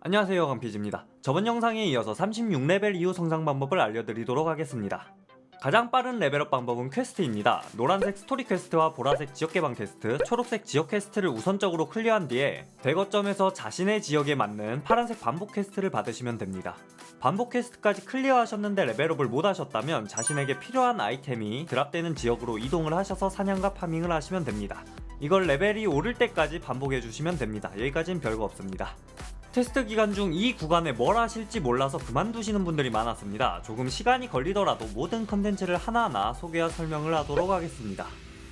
안녕하세요, 강피지입니다. 저번 영상에 이어서 36레벨 이후 성장 방법을 알려드리도록 하겠습니다. 가장 빠른 레벨업 방법은 퀘스트입니다. 노란색 스토리 퀘스트와 보라색 지역개방 퀘스트, 초록색 지역 퀘스트를 우선적으로 클리어한 뒤에 대거점에서 자신의 지역에 맞는 파란색 반복 퀘스트를 받으시면 됩니다. 반복 퀘스트까지 클리어하셨는데 레벨업을 못하셨다면 자신에게 필요한 아이템이 드랍되는 지역으로 이동을 하셔서 사냥과 파밍을 하시면 됩니다. 이걸 레벨이 오를 때까지 반복해주시면 됩니다. 여기까지는 별거 없습니다. 테스트 기간 중 이 구간에 뭘 하실지 몰라서 그만두시는 분들이 많았습니다. 조금 시간이 걸리더라도 모든 컨텐츠를 하나하나 소개와 설명을 하도록 하겠습니다.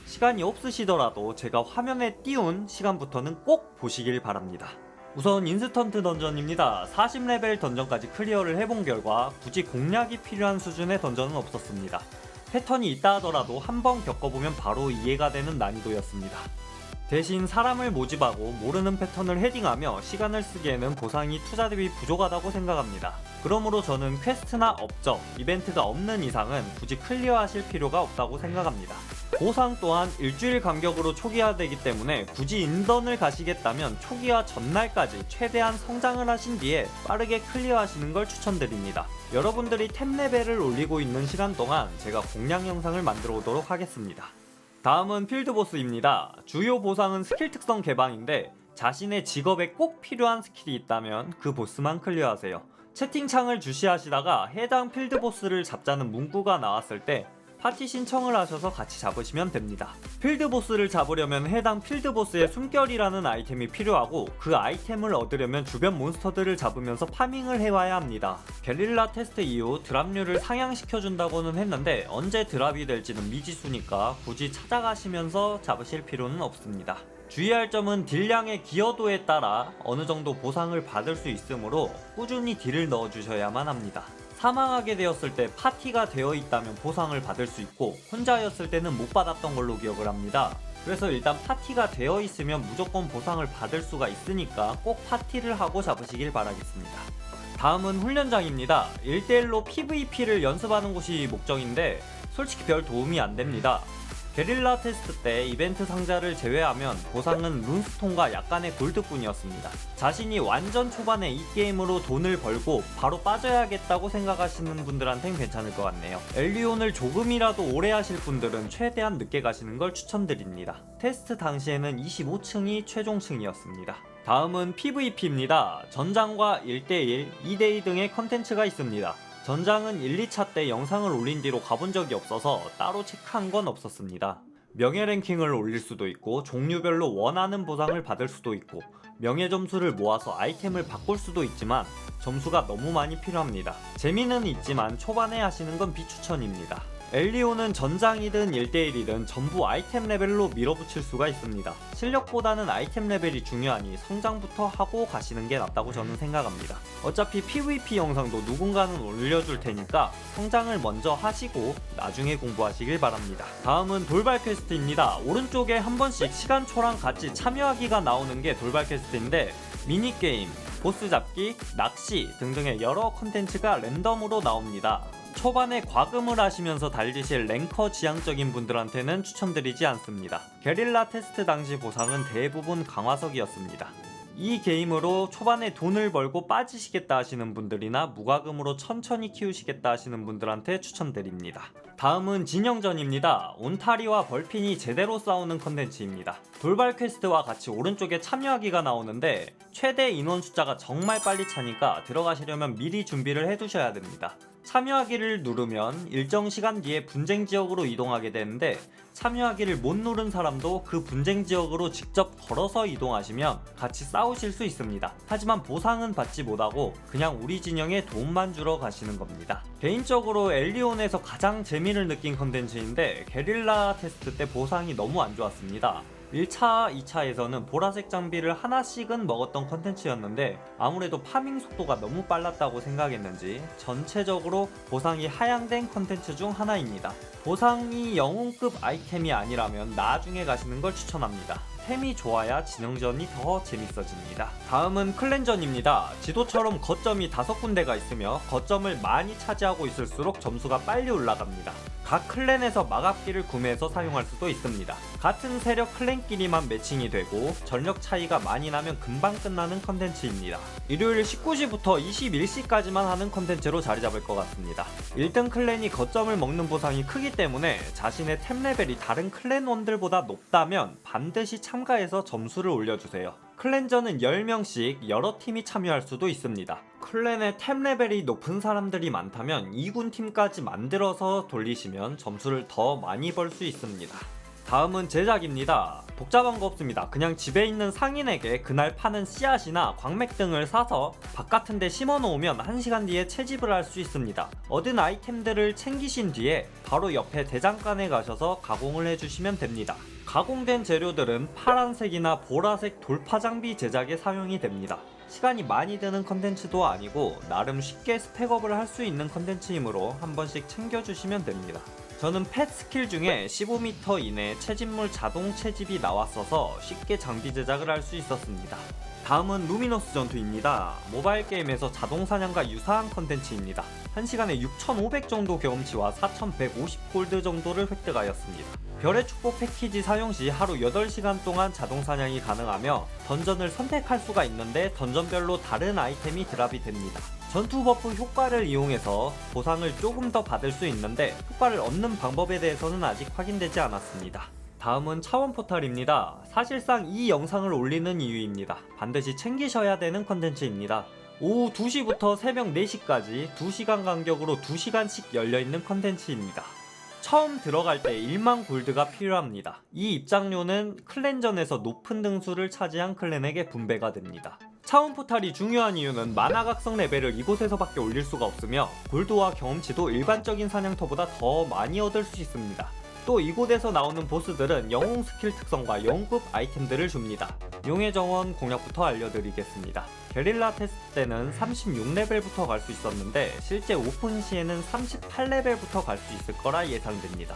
시간이 없으시더라도 제가 화면에 띄운 시간부터는 꼭 보시길 바랍니다. 우선 인스턴트 던전입니다. 40레벨 던전까지 클리어를 해본 결과 굳이 공략이 필요한 수준의 던전은 없었습니다. 패턴이 있다 하더라도 한번 겪어보면 바로 이해가 되는 난이도였습니다. 대신 사람을 모집하고 모르는 패턴을 헤딩하며 시간을 쓰기에는 보상이 투자 대비 부족하다고 생각합니다. 그러므로 저는 퀘스트나 업적, 이벤트가 없는 이상은 굳이 클리어하실 필요가 없다고 생각합니다. 보상 또한 일주일 간격으로 초기화되기 때문에 굳이 인던을 가시겠다면 초기화 전날까지 최대한 성장을 하신 뒤에 빠르게 클리어하시는 걸 추천드립니다. 여러분들이 템 레벨을 올리고 있는 시간 동안 제가 공략 영상을 만들어 오도록 하겠습니다. 다음은 필드보스입니다. 주요 보상은 스킬 특성 개방인데 자신의 직업에 꼭 필요한 스킬이 있다면 그 보스만 클리어하세요. 채팅창을 주시하시다가 해당 필드보스를 잡자는 문구가 나왔을 때 파티 신청을 하셔서 같이 잡으시면 됩니다. 필드보스를 잡으려면 해당 필드보스의 숨결이라는 아이템이 필요하고 그 아이템을 얻으려면 주변 몬스터들을 잡으면서 파밍을 해와야 합니다. 게릴라 테스트 이후 드랍률을 상향시켜준다고는 했는데 언제 드랍이 될지는 미지수니까 굳이 찾아가시면서 잡으실 필요는 없습니다. 주의할 점은 딜량의 기여도에 따라 어느정도 보상을 받을 수 있으므로 꾸준히 딜을 넣어주셔야만 합니다. 사망하게 되었을 때 파티가 되어 있다면 보상을 받을 수 있고 혼자였을 때는 못 받았던 걸로 기억을 합니다. 그래서 일단 파티가 되어 있으면 무조건 보상을 받을 수가 있으니까 꼭 파티를 하고 잡으시길 바라겠습니다. 다음은 훈련장입니다. 1대1로 PVP를 연습하는 곳이 목적인데 솔직히 별 도움이 안 됩니다. 게릴라 테스트 때 이벤트 상자를 제외하면 보상은 룬스톤과 약간의 골드뿐이었습니다. 자신이 완전 초반에 이 게임으로 돈을 벌고 바로 빠져야겠다고 생각하시는 분들한텐 괜찮을 것 같네요. 엘리온을 조금이라도 오래 하실 분들은 최대한 늦게 가시는 걸 추천드립니다. 테스트 당시에는 25층이 최종층이었습니다. 다음은 PVP입니다. 전장과 1대1, 2대2 등의 컨텐츠가 있습니다. 전장은 1, 2차 때 영상을 올린 뒤로 가본 적이 없어서 따로 체크한 건 없었습니다. 명예 랭킹을 올릴 수도 있고 종류별로 원하는 보상을 받을 수도 있고 명예 점수를 모아서 아이템을 바꿀 수도 있지만 점수가 너무 많이 필요합니다. 재미는 있지만 초반에 하시는 건 비추천입니다. 엘리오는 전장이든 1대1이든 전부 아이템 레벨로 밀어붙일 수가 있습니다. 실력보다는 아이템 레벨이 중요하니 성장부터 하고 가시는 게 낫다고 저는 생각합니다. 어차피 PVP 영상도 누군가는 올려줄 테니까 성장을 먼저 하시고 나중에 공부하시길 바랍니다. 다음은 돌발 퀘스트입니다. 오른쪽에 한 번씩 시간초랑 같이 참여하기가 나오는 게 돌발 퀘스트인데 미니게임, 보스 잡기, 낚시 등등의 여러 컨텐츠가 랜덤으로 나옵니다. 초반에 과금을 하시면서 달리실 랭커 지향적인 분들한테는 추천드리지 않습니다. 게릴라 테스트 당시 보상은 대부분 강화석이었습니다. 이 게임으로 초반에 돈을 벌고 빠지시겠다 하시는 분들이나 무과금으로 천천히 키우시겠다 하시는 분들한테 추천드립니다. 다음은 진영전입니다. 온타리와 벌핀이 제대로 싸우는 컨텐츠입니다. 돌발 퀘스트와 같이 오른쪽에 참여하기가 나오는데 최대 인원 숫자가 정말 빨리 차니까 들어가시려면 미리 준비를 해두셔야 됩니다. 참여하기를 누르면 일정 시간 뒤에 분쟁 지역으로 이동하게 되는데 참여하기를 못 누른 사람도 그 분쟁 지역으로 직접 걸어서 이동하시면 같이 싸우실 수 있습니다. 하지만 보상은 받지 못하고 그냥 우리 진영에 도움만 주러 가시는 겁니다. 개인적으로 엘리온에서 가장 재미를 느낀 컨텐츠인데 게릴라 테스트 때 보상이 너무 안 좋았습니다. 1차, 2차에서는 보라색 장비를 하나씩은 먹었던 컨텐츠였는데 아무래도 파밍 속도가 너무 빨랐다고 생각했는지 전체적으로 보상이 하향된 컨텐츠 중 하나입니다. 보상이 영웅급 아이템이 아니라면 나중에 가시는 걸 추천합니다. 템이 좋아야 진영전이 더 재밌어집니다. 다음은 클랜전입니다. 지도처럼 거점이 5군데가 있으며 거점을 많이 차지하고 있을수록 점수가 빨리 올라갑니다. 각 클랜에서 마갑기를 구매해서 사용할 수도 있습니다. 같은 세력 클랜끼리만 매칭이 되고 전력 차이가 많이 나면 금방 끝나는 컨텐츠입니다. 일요일 19시부터 21시까지만 하는 컨텐츠로 자리 잡을 것 같습니다. 1등 클랜이 거점을 먹는 보상이 크기 때문에 자신의 템 레벨이 다른 클랜원들보다 높다면 반드시 참가해서 점수를 올려주세요. 클랜전은 10명씩 여러 팀이 참여할 수도 있습니다. 클랜의 템 레벨이 높은 사람들이 많다면 2군 팀까지 만들어서 돌리시면 점수를 더 많이 벌 수 있습니다. 다음은 제작입니다. 복잡한 거 없습니다. 그냥 집에 있는 상인에게 그날 파는 씨앗이나 광맥 등을 사서 바깥은 데 심어 놓으면 1시간 뒤에 채집을 할 수 있습니다. 얻은 아이템들을 챙기신 뒤에 바로 옆에 대장간에 가셔서 가공을 해주시면 됩니다. 가공된 재료들은 파란색이나 보라색 돌파 장비 제작에 사용이 됩니다. 시간이 많이 드는 컨텐츠도 아니고 나름 쉽게 스펙업을 할 수 있는 컨텐츠이므로 한 번씩 챙겨주시면 됩니다. 저는 펫 스킬 중에 15m 이내 채집물 자동 채집이 나왔어서 쉽게 장비 제작을 할 수 있었습니다. 다음은 루미너스 전투입니다. 모바일 게임에서 자동 사냥과 유사한 컨텐츠입니다. 1시간에 6,500 정도 경험치와 4,150골드 정도를 획득하였습니다. 별의 축복 패키지 사용 시 하루 8시간 동안 자동 사냥이 가능하며 던전을 선택할 수가 있는데 던전별로 다른 아이템이 드랍이 됩니다. 전투 버프 효과를 이용해서 보상을 조금 더 받을 수 있는데 효과를 얻는 방법에 대해서는 아직 확인되지 않았습니다. 다음은 차원 포탈입니다. 사실상 이 영상을 올리는 이유입니다. 반드시 챙기셔야 되는 컨텐츠입니다. 오후 2시부터 새벽 4시까지 2시간 간격으로 2시간씩 열려있는 컨텐츠입니다. 처음 들어갈 때 1만 골드가 필요합니다. 이 입장료는 클랜전에서 높은 등수를 차지한 클랜에게 분배가 됩니다. 차원 포탈이 중요한 이유는 마나 각성 레벨을 이곳에서밖에 올릴 수가 없으며 골드와 경험치도 일반적인 사냥터보다 더 많이 얻을 수 있습니다. 또 이곳에서 나오는 보스들은 영웅 스킬 특성과 영급 아이템들을 줍니다. 용의 정원 공략부터 알려드리겠습니다. 게릴라 테스트 때는 36레벨부터 갈 수 있었는데 실제 오픈 시에는 38레벨부터 갈 수 있을 거라 예상됩니다.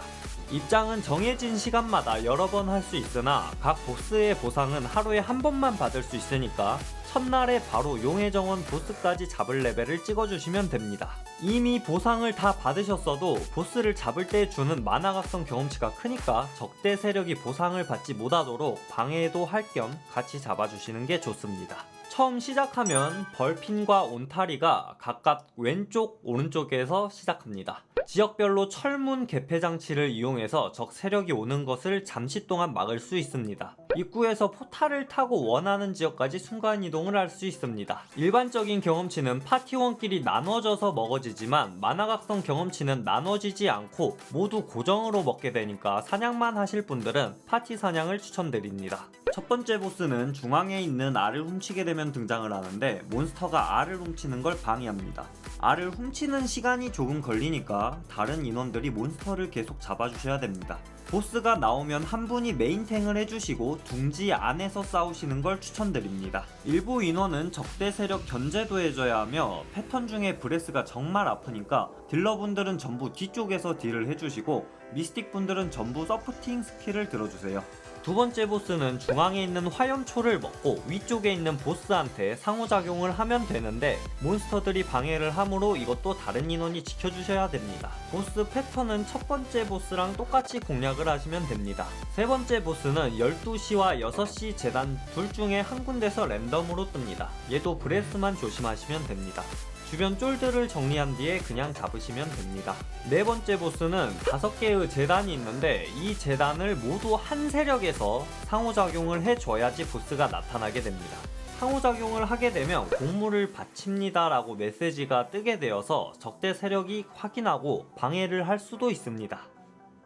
입장은 정해진 시간마다 여러 번 할 수 있으나 각 보스의 보상은 하루에 한 번만 받을 수 있으니까 첫날에 바로 용의 정원 보스까지 잡을 레벨을 찍어주시면 됩니다. 이미 보상을 다 받으셨어도 보스를 잡을 때 주는 마나 각성 경험치가 크니까 적대 세력이 보상을 받지 못하도록 방해도 할 겸 같이 잡아주시는 게 좋습니다. 처음 시작하면 벌핀과 온타리가 각각 왼쪽, 오른쪽에서 시작합니다. 지역별로 철문 개폐 장치를 이용해서 적 세력이 오는 것을 잠시 동안 막을 수 있습니다. 입구에서 포탈을 타고 원하는 지역까지 순간이동을 할 수 있습니다. 일반적인 경험치는 파티원끼리 나눠져서 먹어지지만 마나각성 경험치는 나눠지지 않고 모두 고정으로 먹게 되니까 사냥만 하실 분들은 파티 사냥을 추천드립니다. 첫 번째 보스는 중앙에 있는 알을 훔치게 되면 등장을 하는데 몬스터가 알을 훔치는 걸 방해합니다. 알을 훔치는 시간이 조금 걸리니까 다른 인원들이 몬스터를 계속 잡아주셔야 됩니다. 보스가 나오면 한 분이 메인탱을 해주시고 둥지 안에서 싸우시는 걸 추천드립니다. 일부 인원은 적대 세력 견제도 해줘야 하며 패턴 중에 브레스가 정말 아프니까 딜러분들은 전부 뒤쪽에서 딜을 해주시고 미스틱 분들은 전부 서포팅 스킬을 들어주세요. 두 번째 보스는 중앙에 있는 화염초를 먹고 위쪽에 있는 보스한테 상호작용을 하면 되는데 몬스터들이 방해를 하므로 이것도 다른 인원이 지켜주셔야 됩니다. 보스 패턴은 첫 번째 보스랑 똑같이 공략을 하시면 됩니다. 세 번째 보스는 12시와 6시 재단 둘 중에 한 군데서 랜덤으로 뜹니다. 얘도 브레스만 조심하시면 됩니다. 주변 쫄들을 정리한 뒤에 그냥 잡으시면 됩니다. 네 번째 보스는 5개의 재단이 있는데 이 재단을 모두 한 세력에서 상호작용을 해줘야지 보스가 나타나게 됩니다. 상호작용을 하게 되면 공물을 바칩니다 라고 메시지가 뜨게 되어서 적대 세력이 확인하고 방해를 할 수도 있습니다.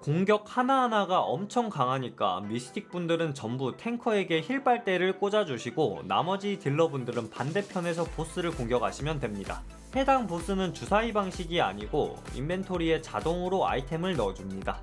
공격 하나하나가 엄청 강하니까 미스틱 분들은 전부 탱커에게 힐빨대를 꽂아주시고 나머지 딜러분들은 반대편에서 보스를 공격하시면 됩니다. 해당 보스는 주사위 방식이 아니고 인벤토리에 자동으로 아이템을 넣어줍니다.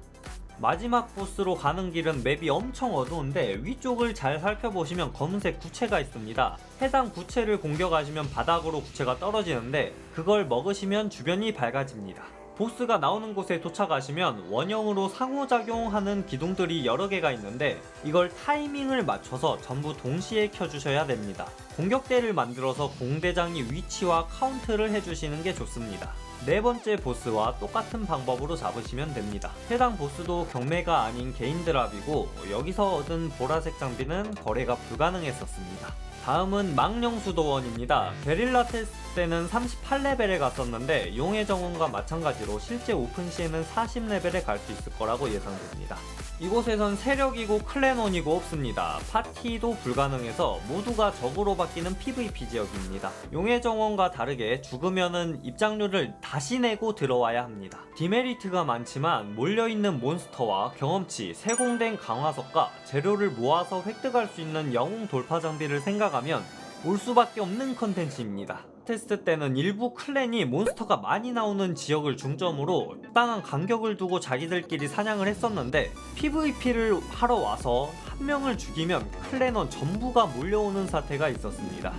마지막 보스로 가는 길은 맵이 엄청 어두운데 위쪽을 잘 살펴보시면 검은색 구체가 있습니다. 해당 구체를 공격하시면 바닥으로 구체가 떨어지는데 그걸 먹으시면 주변이 밝아집니다. 보스가 나오는 곳에 도착하시면 원형으로 상호작용하는 기둥들이 여러 개가 있는데 이걸 타이밍을 맞춰서 전부 동시에 켜주셔야 됩니다. 공격대를 만들어서 공대장이 위치와 카운트를 해주시는 게 좋습니다. 네 번째 보스와 똑같은 방법으로 잡으시면 됩니다. 해당 보스도 경매가 아닌 개인 드랍이고 여기서 얻은 보라색 장비는 거래가 불가능했었습니다. 다음은 망령수도원입니다. 게릴라 테스트 때는 38레벨에 갔었는데 용의 정원과 마찬가지로 실제 오픈 시에는 40레벨에 갈 수 있을 거라고 예상됩니다. 이곳에선 세력이고 클랜원이고 없습니다. 파티도 불가능해서 모두가 적으로 바뀌는 PVP 지역입니다. 용의 정원과 다르게 죽으면은 입장료를 다시 내고 들어와야 합니다. 디메리트가 많지만 몰려있는 몬스터와 경험치, 세공된 강화석과 재료를 모아서 획득할 수 있는 영웅 돌파 장비를 생각하면 올 수밖에 없는 컨텐츠입니다. 테스트 때는 일부 클랜이 몬스터가 많이 나오는 지역을 중점으로 적당한 간격을 두고 자기들끼리 사냥을 했었는데 PVP를 하러 와서 한 명을 죽이면 클랜원 전부가 몰려오는 사태가 있었습니다.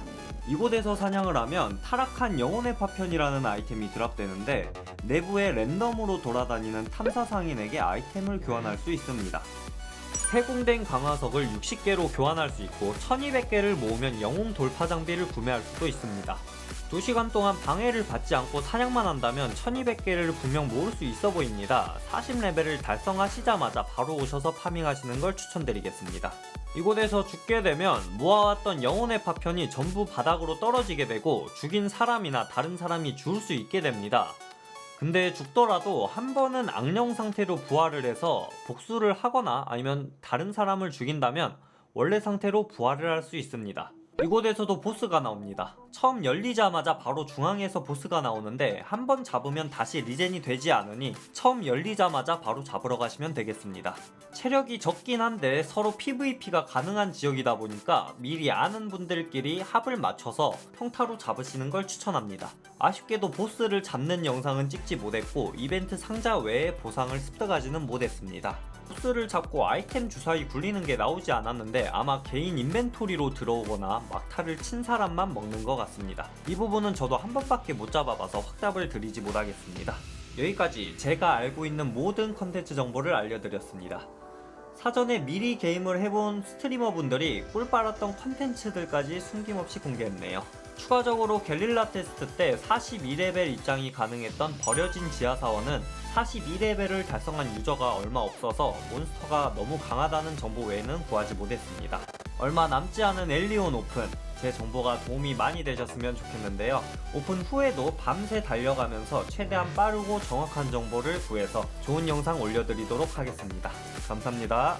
이곳에서 사냥을 하면 타락한 영혼의 파편이라는 아이템이 드랍되는데 내부에 랜덤으로 돌아다니는 탐사상인에게 아이템을 교환할 수 있습니다. 세공된 강화석을 60개로 교환할 수 있고 1200개를 모으면 영웅 돌파 장비를 구매할 수도 있습니다. 2시간 동안 방해를 받지 않고 사냥만 한다면 1200개를 분명 모을 수 있어 보입니다. 40레벨을 달성하시자마자 바로 오셔서 파밍하시는 걸 추천드리겠습니다. 이곳에서 죽게 되면 모아왔던 영혼의 파편이 전부 바닥으로 떨어지게 되고 죽인 사람이나 다른 사람이 죽을 수 있게 됩니다. 근데 죽더라도 한 번은 악령 상태로 부활을 해서 복수를 하거나 아니면 다른 사람을 죽인다면 원래 상태로 부활을 할 수 있습니다. 이곳에서도 보스가 나옵니다. 처음 열리자마자 바로 중앙에서 보스가 나오는데 한 번 잡으면 다시 리젠이 되지 않으니 처음 열리자마자 바로 잡으러 가시면 되겠습니다. 체력이 적긴 한데 서로 PVP가 가능한 지역이다 보니까 미리 아는 분들끼리 합을 맞춰서 평타로 잡으시는 걸 추천합니다. 아쉽게도 보스를 잡는 영상은 찍지 못했고 이벤트 상자 외에 보상을 습득하지는 못했습니다. 보스를 잡고 아이템 주사위 굴리는 게 나오지 않았는데 아마 개인 인벤토리로 들어오거나 막타를 친 사람만 먹는 것 같습니다. 이 부분은 저도 한 번밖에 못 잡아봐서 확답을 드리지 못하겠습니다. 여기까지 제가 알고 있는 모든 컨텐츠 정보를 알려드렸습니다. 사전에 미리 게임을 해본 스트리머분들이 꿀 빨았던 컨텐츠들까지 숨김없이 공개했네요. 추가적으로 게릴라 테스트 때 42레벨 입장이 가능했던 버려진 지하사원은 42레벨을 달성한 유저가 얼마 없어서 몬스터가 너무 강하다는 정보 외에는 구하지 못했습니다. 얼마 남지 않은 엘리온 오픈, 제 정보가 도움이 많이 되셨으면 좋겠는데요. 오픈 후에도 밤새 달려가면서 최대한 빠르고 정확한 정보를 구해서 좋은 영상 올려드리도록 하겠습니다. 감사합니다.